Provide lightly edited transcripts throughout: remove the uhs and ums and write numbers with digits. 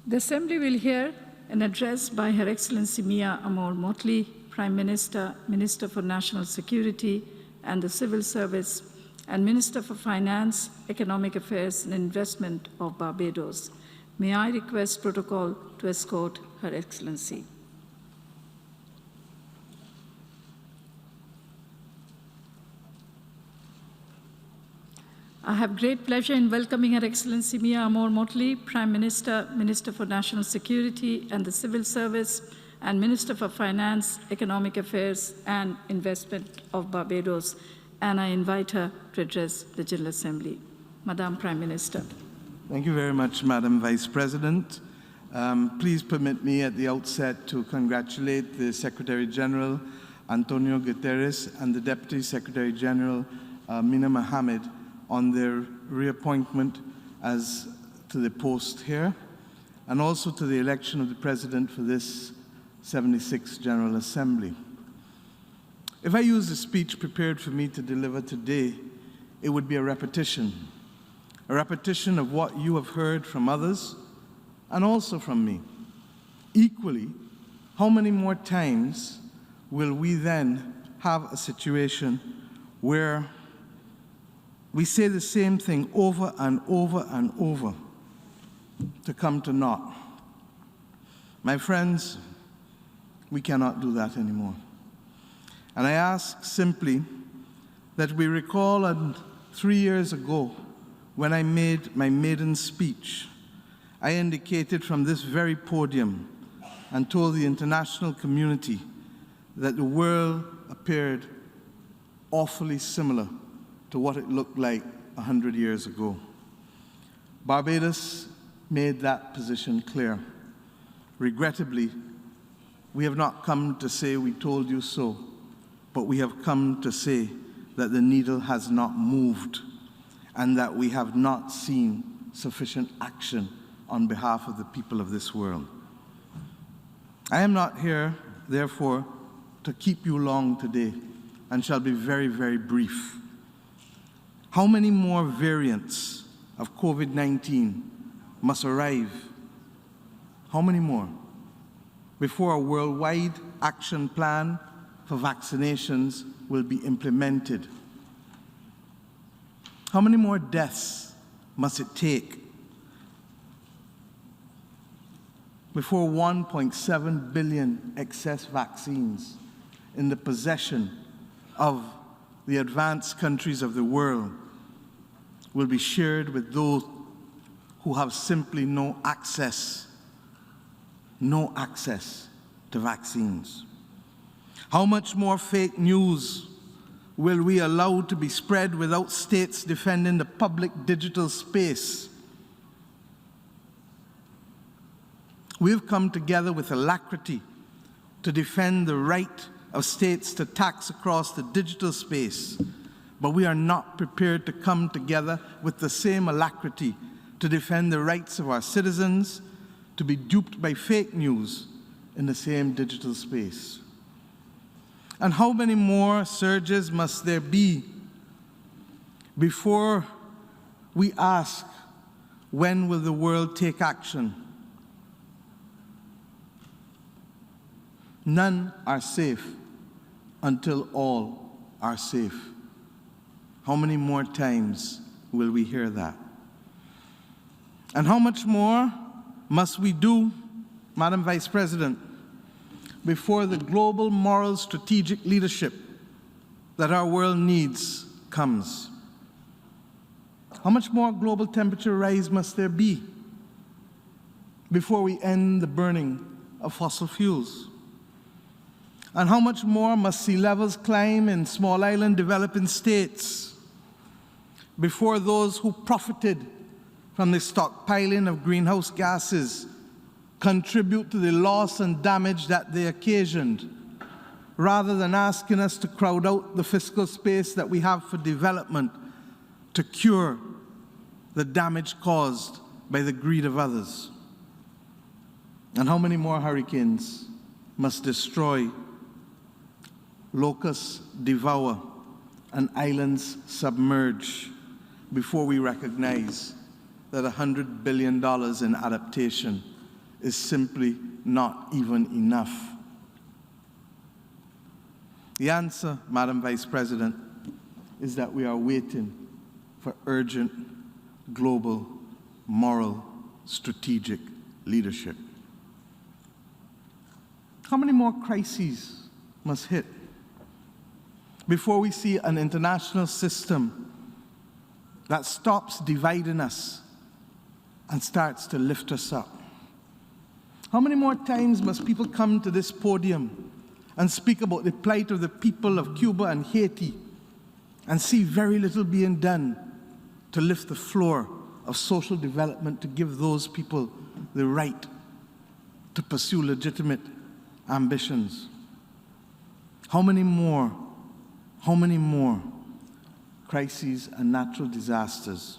The Assembly will hear an address by Her Excellency Mia Amor Mottley, Prime Minister, Minister for National Security and the Civil Service, and Minister for Finance, Economic Affairs and Investment of Barbados. May I request protocol to escort Her Excellency. I have great pleasure in welcoming Her Excellency Mia Amor Mottley, Prime Minister, Minister for National Security and the Civil Service, and Minister for Finance, Economic Affairs and Investment of Barbados, and I invite her to address the General Assembly. Madam Prime Minister. Thank you very much, Madam Vice President. Please permit me at the outset to congratulate the Secretary General, Antonio Guterres, and the Deputy Secretary General, Mina Mohammed, on their reappointment to the post here, and also to the election of the President for this 76th General Assembly. If I use the speech prepared for me to deliver today, it would be a repetition of what you have heard from others and also from me. Equally, how many more times will we then have a situation where we say the same thing over and over and over to come to naught? My friends, we cannot do that anymore. And I ask simply that we recall 3 years ago when I made my maiden speech, I indicated from this very podium and told the international community that the world appeared awfully similar to what it looked like 100 years ago. Barbados made that position clear. Regrettably, we have not come to say we told you so, but we have come to say that the needle has not moved and that we have not seen sufficient action on behalf of the people of this world. I am not here, therefore, to keep you long today and shall be very, very brief. How many more variants of COVID-19 must arrive? How many more before a worldwide action plan for vaccinations will be implemented? How many more deaths must it take before 1.7 billion excess vaccines in the possession of the advanced countries of the world will be shared with those who have simply no access to vaccines? How much more fake news will we allow to be spread without states defending the public digital space? We've come together with alacrity to defend the right of states to tax across the digital space, but we are not prepared to come together with the same alacrity to defend the rights of our citizens to be duped by fake news in the same digital space. And how many more surges must there be before we ask, when will the world take action? None are safe until all are safe. How many more times will we hear that? And how much more must we do, Madam Vice President, before the global moral strategic leadership that our world needs comes? How much more global temperature rise must there be before we end the burning of fossil fuels? And how much more must sea levels climb in small island developing states before those who profited from the stockpiling of greenhouse gases contribute to the loss and damage that they occasioned, rather than asking us to crowd out the fiscal space that we have for development to cure the damage caused by the greed of others? And how many more hurricanes must destroy, locusts devour, and islands submerge before we recognize that $100 billion in adaptation is simply not even enough. The answer, Madam Vice President, is that we are waiting for urgent, global, moral, strategic leadership. How many more crises must hit before we see an international system that stops dividing us and starts to lift us up? How many more times must people come to this podium and speak about the plight of the people of Cuba and Haiti and see very little being done to lift the floor of social development, to give those people the right to pursue legitimate ambitions? How many more crises and natural disasters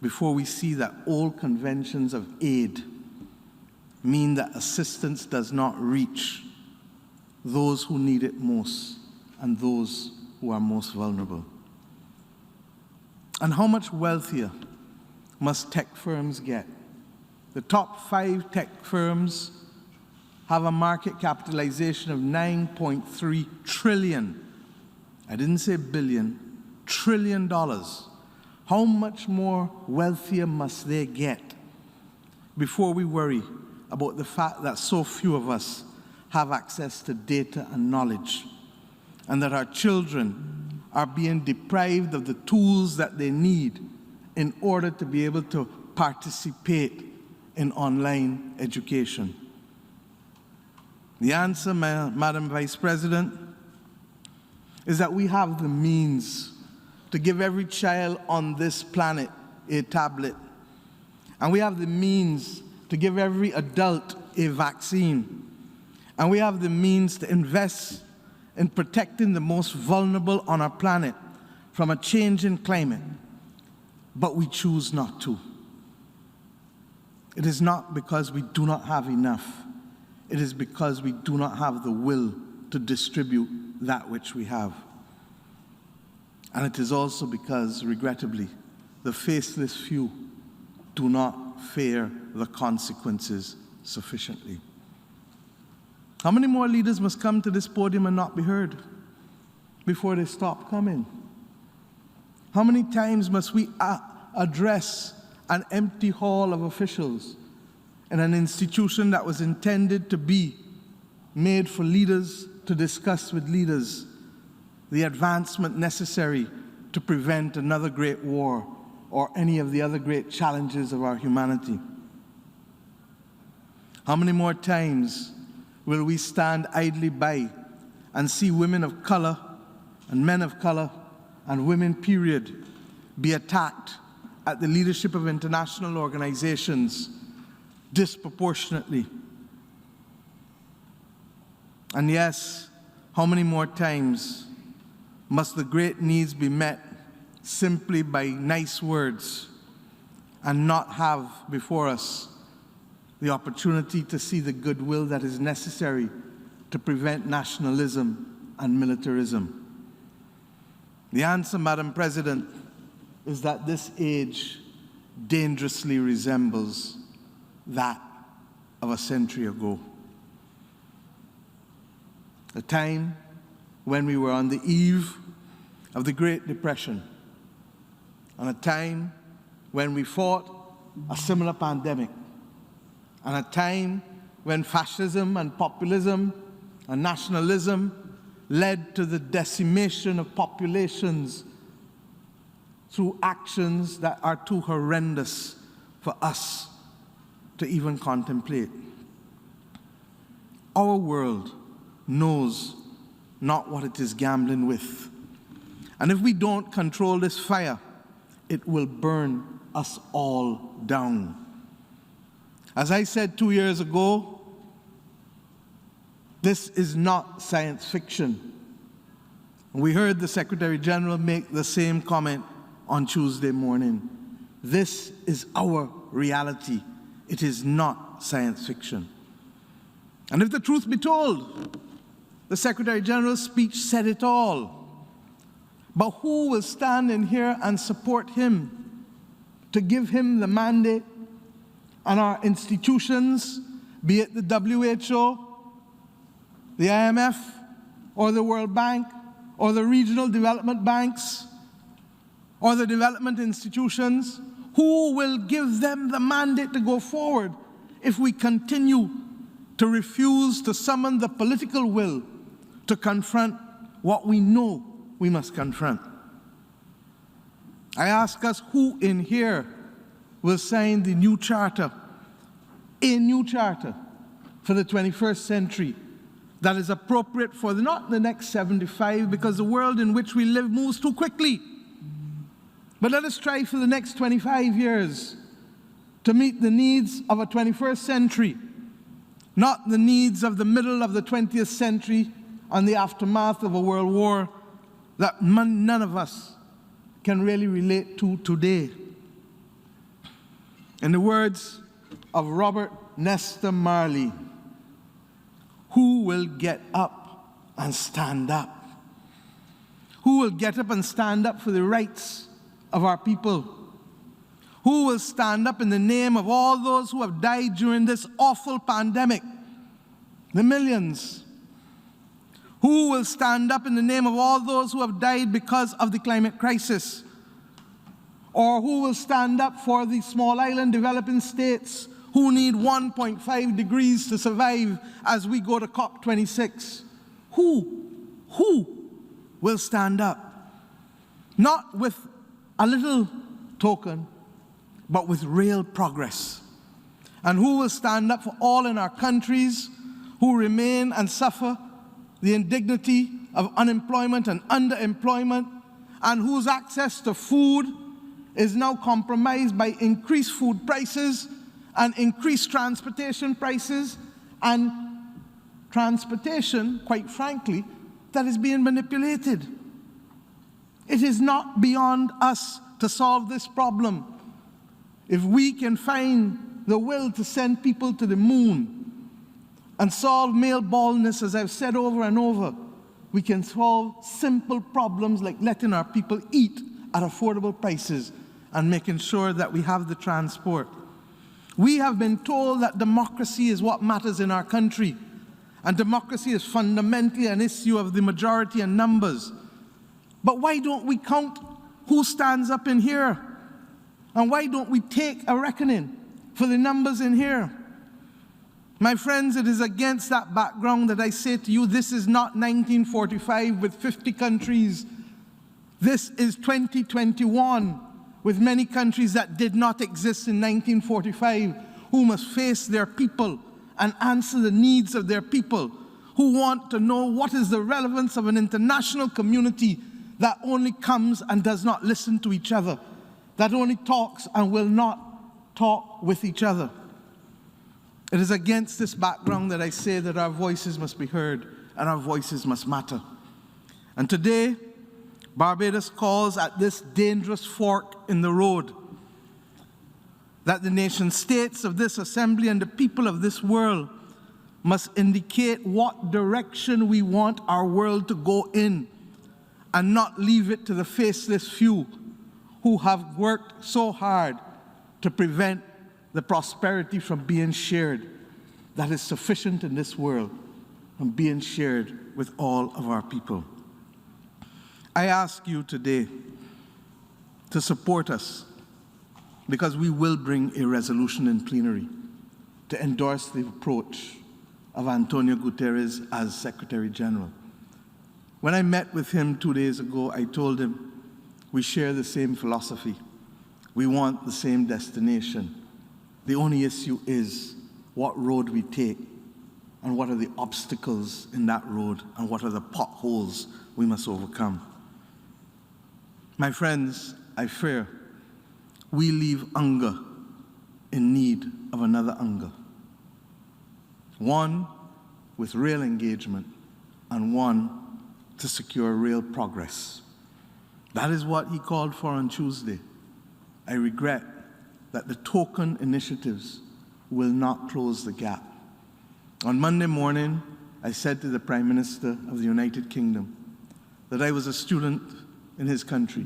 before we see that old conventions of aid mean that assistance does not reach those who need it most and those who are most vulnerable? And how much wealthier must tech firms get? The top 5 tech firms have a market capitalization of $9.3 trillion. I didn't say billion, trillion dollars. How much more wealthier must they get before we worry about the fact that so few of us have access to data and knowledge, and that our children are being deprived of the tools that they need in order to be able to participate in online education? The answer, Madam Vice President, is that we have the means to give every child on this planet a tablet, and we have the means to give every adult a vaccine, and we have the means to invest in protecting the most vulnerable on our planet from a changing climate, but we choose not to. It is not because we do not have enough. It is because we do not have the will to distribute that which we have. And it is also because, regrettably, the faceless few do not fear the consequences sufficiently. How many more leaders must come to this podium and not be heard before they stop coming? How many times must we address an empty hall of officials in an institution that was intended to be made for leaders to discuss with leaders the advancement necessary to prevent another great war or any of the other great challenges of our humanity? How many more times will we stand idly by and see women of color and men of color and women, period, be attacked at the leadership of international organizations disproportionately? And yes, how many more times must the great needs be met simply by nice words and not have before us the opportunity to see the goodwill that is necessary to prevent nationalism and militarism? The answer, Madam President, is that this age dangerously resembles that of a century ago. A time when we were on the eve of the Great Depression, and a time when we fought a similar pandemic, and a time when fascism and populism and nationalism led to the decimation of populations through actions that are too horrendous for us to even contemplate. Our world knows not what it is gambling with. And if we don't control this fire, it will burn us all down. As I said 2 years ago, this is not science fiction. We heard the Secretary General make the same comment on Tuesday morning. This is our reality. It is not science fiction. And if the truth be told, the Secretary General's speech said it all. But who will stand in here and support him, to give him the mandate and our institutions, be it the WHO, the IMF, or the World Bank, or the regional development banks, or the development institutions, who will give them the mandate to go forward if we continue to refuse to summon the political will to confront what we know we must confront? I ask us, who in here will sign the new charter, a new charter for the 21st century that is appropriate for not the next 75, because the world in which we live moves too quickly. But let us try for the next 25 years to meet the needs of a 21st century, not the needs of the middle of the 20th century and the aftermath of a world war that none of us can really relate to today. In the words of Robert Nesta Marley, who will get up and stand up? Who will get up and stand up for the rights of our people? Who will stand up in the name of all those who have died during this awful pandemic? The millions. Who will stand up in the name of all those who have died because of the climate crisis? Or who will stand up for the small island developing states who need 1.5 degrees to survive as we go to COP26? Who will stand up? Not with a little token, but with real progress. And who will stand up for all in our countries who remain and suffer the indignity of unemployment and underemployment, and whose access to food is now compromised by increased food prices and increased transportation prices, and transportation, quite frankly, that is being manipulated. It is not beyond us to solve this problem. If we can find the will to send people to the moon and solve male baldness, as I've said over and over, we can solve simple problems like letting our people eat at affordable prices and making sure that we have the transport. We have been told that democracy is what matters in our country, and democracy is fundamentally an issue of the majority and numbers. But why don't we count who stands up in here? And why don't we take a reckoning for the numbers in here? My friends, it is against that background that I say to you, this is not 1945 with 50 countries. This is 2021 with many countries that did not exist in 1945, who must face their people and answer the needs of their people, who want to know what is the relevance of an international community that only comes and does not listen to each other, that only talks and will not talk with each other. It is against this background that I say that our voices must be heard and our voices must matter. And today, Barbados calls at this dangerous fork in the road that the nation states of this assembly and the people of this world must indicate what direction we want our world to go in, and not leave it to the faceless few who have worked so hard to prevent the prosperity from being shared that is sufficient in this world, from being shared with all of our people. I ask you today to support us, because we will bring a resolution in plenary to endorse the approach of Antonio Guterres as Secretary General. When I met with him 2 days ago, I told him we share the same philosophy. We want the same destination. The only issue is what road we take, and what are the obstacles in that road, and what are the potholes we must overcome. My friends, I fear we leave hunger in need of another hunger. One with real engagement, and one to secure real progress. That is what he called for on Tuesday. I regret that the token initiatives will not close the gap. On Monday morning, I said to the Prime Minister of the United Kingdom that I was a student in his country,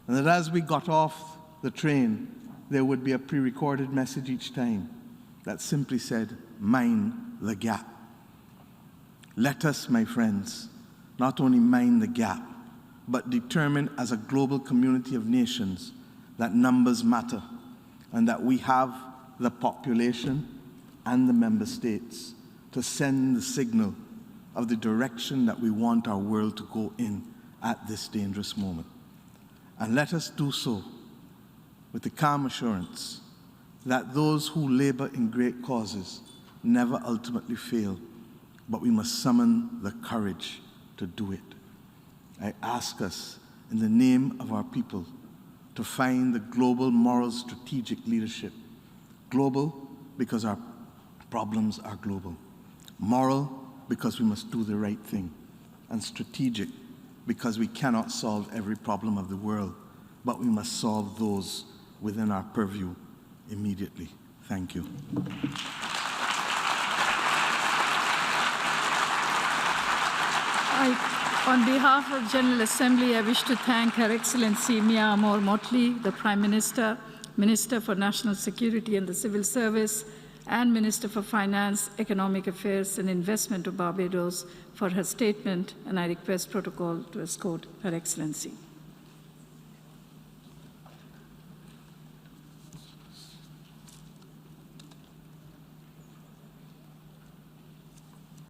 and that as we got off the train, there would be a pre-recorded message each time that simply said, "Mind the gap." Let us, my friends, not only mind the gap, but determine as a global community of nations that numbers matter and that we have the population and the member states to send the signal of the direction that we want our world to go in at this dangerous moment. And let us do so with the calm assurance that those who labor in great causes never ultimately fail, but we must summon the courage to do it. I ask us, in the name of our people, to find the global moral strategic leadership. Global because our problems are global. Moral because we must do the right thing. And strategic because we cannot solve every problem of the world, but we must solve those within our purview immediately. Thank you. On behalf of General Assembly, I wish to thank Her Excellency Mia Amor Mottley, the Prime Minister, Minister for National Security and the Civil Service, and Minister for Finance, Economic Affairs and Investment of Barbados for her statement, and I request protocol to escort Her Excellency.